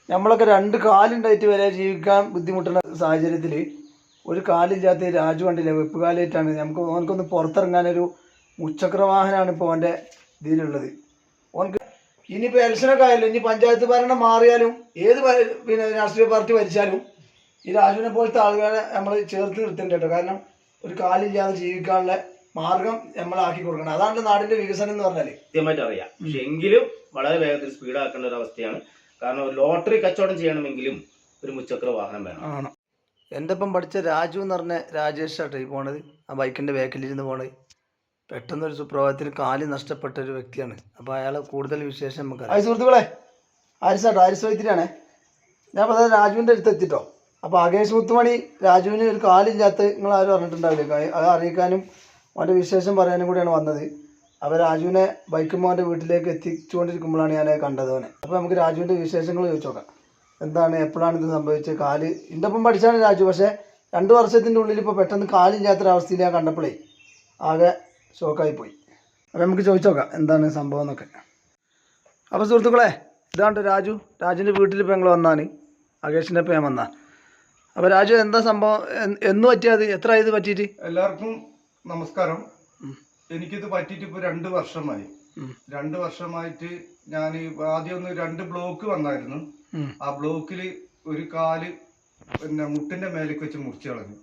നമ്മളൊക്കെ രണ്ട് കാലുണ്ടായിട്ട് വരെ ജീവിക്കാൻ ബുദ്ധിമുട്ടുന്ന സാഹചര്യത്തിൽ ഒരു കാലില്ലാത്ത രാജു കണ്ടില്ലേ, വെപ്പ് കാലായിട്ടാണ്. ഓനക്കൊന്ന് പുറത്തിറങ്ങാനൊരു മുച്ചക്ര വാഹനമാണ് ഇപ്പോൾ ഓൻ്റെ ഇതിലുള്ളത്. ഓനക്ക് ഇനിയിപ്പോൾ ഇലക്ഷനൊക്കെ ആയാലും ഇനി പഞ്ചായത്ത് ഭരണം മാറിയാലും ഏത് രാഷ്ട്രീയ പാർട്ടി ഭരിച്ചാലും ഈ രാജുവിനെ പോലത്തെ ആളുകളെ നമ്മൾ ചേർത്ത് നിർത്തേണ്ട കേട്ടോ. കാരണം ഒരു കാലില്ലാതെ ജീവിക്കാനുള്ള മാർഗം നമ്മളാക്കി കൊടുക്കണം. അതാണ് നാടിന്റെ വികസനം എന്ന് പറഞ്ഞാൽ കൃത്യമായിട്ട് അറിയാം. പക്ഷെ എങ്കിലും വളരെ വേഗത്തിൽ സ്പീഡാക്കേണ്ട ഒരു അവസ്ഥയാണ്. കാരണം ലോട്ടറി കച്ചവടം ചെയ്യണമെങ്കിലും ഒരു മുച്ചക്ര വാഹനം വേണം. ആണ്. എൻ്റെ ഒപ്പം പഠിച്ച രാജു എന്ന് പറഞ്ഞ രാജേഷ് ആട്ടെ ഈ പോണത്, ആ ബൈക്കിൻ്റെ ബാക്കിലിരുന്ന് പോണത്. പെട്ടെന്നൊരു സുപ്രഭാതത്തിൽ കാല് നഷ്ടപ്പെട്ട ഒരു വ്യക്തിയാണ്. അപ്പോൾ അയാളെ കൂടുതൽ വിശേഷം നമുക്ക് അറിയാം. സുഹൃത്തുക്കളെ, ആരിസാട്ടോ, ആരിസ് വൈത്തിരിയാണേ. ഞാൻ പറഞ്ഞത് രാജുവിൻ്റെ അടുത്ത് എത്തിട്ടോ. അപ്പോൾ ആകേഷ് മുത്തുമണി രാജുവിന് ഒരു കാലില്ലാത്ത നിങ്ങൾ ആരും പറഞ്ഞിട്ടുണ്ടാവില്ല. അത് അറിയിക്കാനും അവൻ്റെ വിശേഷം പറയാനും കൂടിയാണ് വന്നത്. അപ്പോൾ രാജുവിനെ ബൈക്കുമ്പോൾ അവൻ്റെ വീട്ടിലേക്ക് എത്തിച്ചുകൊണ്ടിരിക്കുമ്പോഴാണ് ഞാൻ കണ്ടത് അവനെ. അപ്പോൾ നമുക്ക് രാജുവിൻ്റെ വിശേഷങ്ങൾ ചോദിച്ചു നോക്കാം. എന്താണ്, എപ്പോഴാണ് ഇത് സംഭവിച്ചത്? കാല് എൻ്റെ ഒപ്പം പഠിച്ചാണ് രാജു. പക്ഷേ 2 വർഷത്തിൻ്റെ ഉള്ളിൽ ഇപ്പോൾ പെട്ടെന്ന് കാലില്ലാത്തൊരവസ്ഥയിൽ ഞാൻ കണ്ടപ്പോഴേ ആകെ ഷോക്കായി പോയി. അപ്പോൾ നമുക്ക് ചോദിച്ചു നോക്കാം എന്താണ് സംഭവം എന്നൊക്കെ. അപ്പോൾ സുഹൃത്തുക്കളെ, ഇതാണ്ട് രാജു. രാജുവിൻ്റെ വീട്ടിൽ ഇപ്പോൾ ഞങ്ങൾ വന്നാണ്. ആകേഷിൻ്റെ ഒപ്പം ഞാൻ വന്നാ. അപ്പോൾ രാജു, എന്താ സംഭവം? എന്ന് പറ്റിയത്? എത്ര ആയത് പറ്റിയിട്ട്? എല്ലാവർക്കും നമസ്കാരം. എനിക്കിത് പറ്റിയിട്ട് ഇപ്പോൾ 2 വർഷമായി. 2 വർഷമായിട്ട് ഞാൻ ആദ്യം ഒന്ന് 2 ബ്ലോക്ക് വന്നായിരുന്നു. ആ ബ്ലോക്കിൽ ഒരു കാല് പിന്നെ മുട്ടിന്റെ മേലേക്ക് വെച്ച് മുറിച്ചു കളഞ്ഞു.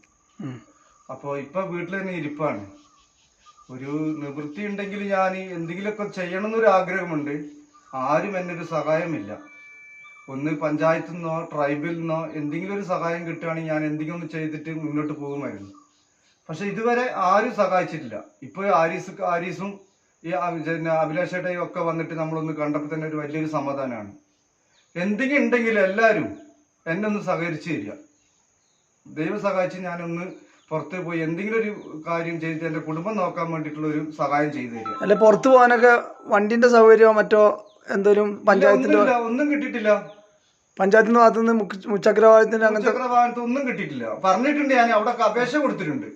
അപ്പോൾ ഇപ്പൊ വീട്ടിൽ തന്നെ ഇരിപ്പാണ്. ഒരു നിവൃത്തി ഉണ്ടെങ്കിൽ ഞാൻ എന്തെങ്കിലുമൊക്കെ ചെയ്യണം എന്നൊരു ആഗ്രഹമുണ്ട്. ആരും എന്നൊരു സഹായമില്ല. ഒന്ന് പഞ്ചായത്തിൽ നിന്നോ ട്രൈബിൽ നിന്നോ എന്തെങ്കിലും ഒരു സഹായം കിട്ടുകയാണെങ്കിൽ ഞാൻ എന്തെങ്കിലും ഒന്ന് ചെയ്തിട്ട് മുന്നോട്ട് പോകുമായിരുന്നു. പക്ഷെ ഇതുവരെ ആരും സഹായിച്ചിട്ടില്ല. ഇപ്പോൾ ആരീസും ഈ അഭിലാഷേട്ടയും ഒക്കെ വന്നിട്ട് നമ്മളൊന്ന് കണ്ടപ്പോൾ തന്നെ ഒരു വലിയൊരു സമാധാനമാണ്. എന്തെങ്കിലും ഉണ്ടെങ്കിൽ എല്ലാവരും എന്നെ ഒന്ന് സഹകരിച്ച് തരിക. ദൈവം സഹായിച്ച് ഞാനൊന്ന് പുറത്ത് പോയി എന്തെങ്കിലും ഒരു കാര്യം ചെയ്തിട്ട് എൻ്റെ കുടുംബം നോക്കാൻ വേണ്ടിയിട്ടുള്ള ഒരു സഹായം ചെയ്തു തരിക. അല്ലെ, പുറത്ത് പോകാനൊക്കെ വണ്ടിന്റെ സൗകര്യമോ മറ്റോ എന്തെങ്കിലും പഞ്ചായത്തിന്റെ ഒന്നും കിട്ടിയിട്ടില്ല. പഞ്ചായത്തിന്റെ ഭാഗത്തുനിന്ന് മുച്ചക്രവാഹനത്തിന് അങ്ങനത്തെ ഒന്നും കിട്ടിയിട്ടില്ല. പറഞ്ഞിട്ടുണ്ട്, ഞാൻ അവിടെ അപേക്ഷ കൊടുത്തിട്ടുണ്ട്.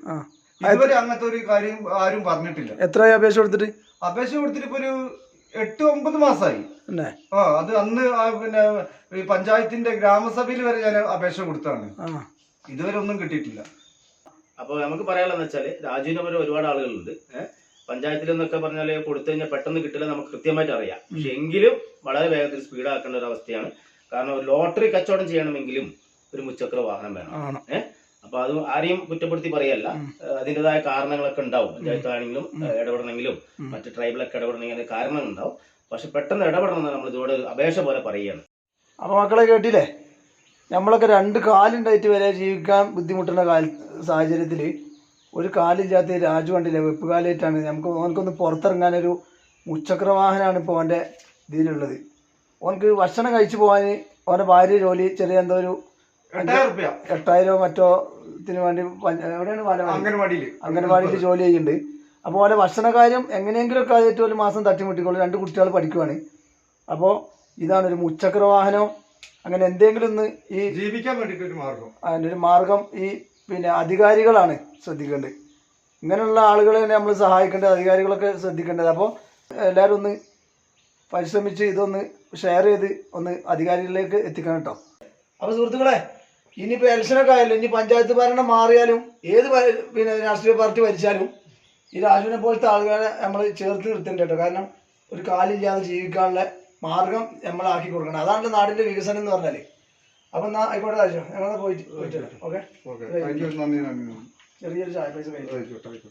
ഇതുവരെ അങ്ങനത്തെ ഒരു കാര്യം ആരും പറഞ്ഞിട്ടില്ല. എത്രയായി അപേക്ഷ കൊടുത്തിട്ട്? അപേക്ഷ കൊടുത്തിട്ട് ഇപ്പൊ ഒരു 8-9 മാസമായി. അത് അന്ന് പിന്നെ പഞ്ചായത്തിന്റെ ഗ്രാമസഭയിൽ വരെ ഞാൻ അപേക്ഷ കൊടുത്താണ്. ഇതുവരെ ഒന്നും കിട്ടിയിട്ടില്ല. അപ്പോൾ നമുക്ക് പറയാനുള്ളതെന്ന് വെച്ചാൽ രാജുവിനെ പോലെ ഒരുപാട് ആളുകളുണ്ട്. പഞ്ചായത്തിൽ എന്നൊക്കെ പറഞ്ഞാൽ കൊടുത്തു കഴിഞ്ഞാൽ പെട്ടെന്ന് കിട്ടില്ല, നമുക്ക് കൃത്യമായിട്ട് അറിയാം. പക്ഷെ എങ്കിലും വളരെ വേഗത്തിൽ സ്പീഡാക്കേണ്ട ഒരു അവസ്ഥയാണ്. കാരണം ലോട്ടറി കച്ചവടം ചെയ്യണമെങ്കിലും ഒരു മുച്ചക്ര വാഹനം വേണം. അപ്പൊ അത് ആരെയും കുറ്റപ്പെടുത്തി പറയല്ല, അതിൻ്റെതായ കാരണങ്ങളൊക്കെ ഉണ്ടാവും. പഞ്ചായത്താണെങ്കിലും ഇടപെടണമെങ്കിലും മറ്റ് ട്രൈബിലൊക്കെ ഇടപെടണമെങ്കിൽ അതിന് കാരണങ്ങളുണ്ടാവും. പക്ഷെ പെട്ടെന്ന് ഇടപെടണം നമ്മൾ ഇതോടെ അപേക്ഷ പോലെ പറയുകയാണ്. അപ്പൊ മക്കളെ കേട്ടില്ലേ, നമ്മളൊക്കെ 2 കാലുണ്ടായിട്ട് വരെ ജീവിക്കാൻ ബുദ്ധിമുട്ടുന്ന സാഹചര്യത്തിൽ ഒരു കാലില്ലാത്ത രാജു കണ്ടില്ലേ, വെപ്പ് കാലായിട്ടാണ്. ഓനക്കൊന്ന് പുറത്തിറങ്ങാനൊരു മുച്ചക്ര വാഹനമാണ് ഇപ്പോൾ ഓൻ്റെ ഇതിലുള്ളത്. ഓനക്ക് ഭക്ഷണം കഴിച്ചു പോകാൻ ഓൻ്റെ ഭാര്യ ജോലി ചെറിയ എന്തോ ഒരു 8,000 മറ്റോ ഇതിന് വേണ്ടി എവിടെയാണ് അംഗൻവാടിയിൽ ജോലി ചെയ്യുന്നുണ്ട്. അപ്പോൾ ഓലെ ഭക്ഷണ കാര്യം എങ്ങനെയെങ്കിലുമൊക്കെ ആയിട്ട് ഒരു മാസം തട്ടിമുട്ടിക്കോളും. 2 കുട്ടികൾ പഠിക്കുവാണ്. അപ്പോൾ ഇതാണ് ഒരു മുച്ചക്ര വാഹനം, അങ്ങനെ എന്തെങ്കിലും ഒന്ന് ഈ ജീവിക്കാൻ വേണ്ടിയിട്ടൊരു മാർഗം, അതിനൊരു മാർഗം ഈ പിന്നെ അധികാരികളാണ് ശ്രദ്ധിക്കേണ്ടത്. ഇങ്ങനെയുള്ള ആളുകളെ നമ്മൾ സഹായിക്കേണ്ടത്, അധികാരികളൊക്കെ ശ്രദ്ധിക്കേണ്ടത്. അപ്പോൾ എല്ലാവരും ഒന്ന് പരിശ്രമിച്ച് ഇതൊന്ന് ഷെയർ ചെയ്ത് ഒന്ന് അധികാരികളിലേക്ക് എത്തിക്കണം കേട്ടോ. അപ്പോൾ സുഹൃത്തുക്കളെ, ഇനിയിപ്പോൾ ഇലക്ഷനൊക്കെ ആയാലും ഇനി പഞ്ചായത്ത് ഭരണം മാറിയാലും ഏത് രാഷ്ട്രീയ പാർട്ടി ഭരിച്ചാലും ഈ രാജുവിനെ പോലത്തെ ആളുകളെ നമ്മൾ ചേർത്ത് നിർത്തേണ്ട കേട്ടോ. കാരണം ഒരു കാലില്ലാതെ ജീവിക്കാനുള്ള മാർഗം നമ്മളാക്കി കൊടുക്കണം. അതാണ് നാടിന്റെ വികസനം എന്ന് പറഞ്ഞാൽ. അപ്പം എന്നാൽ ആയിക്കോട്ടെ രാജു, ഞങ്ങളെ പോയിട്ട് ഓക്കെ, ചെറിയൊരു ചായ പൈസ കഴിച്ചു.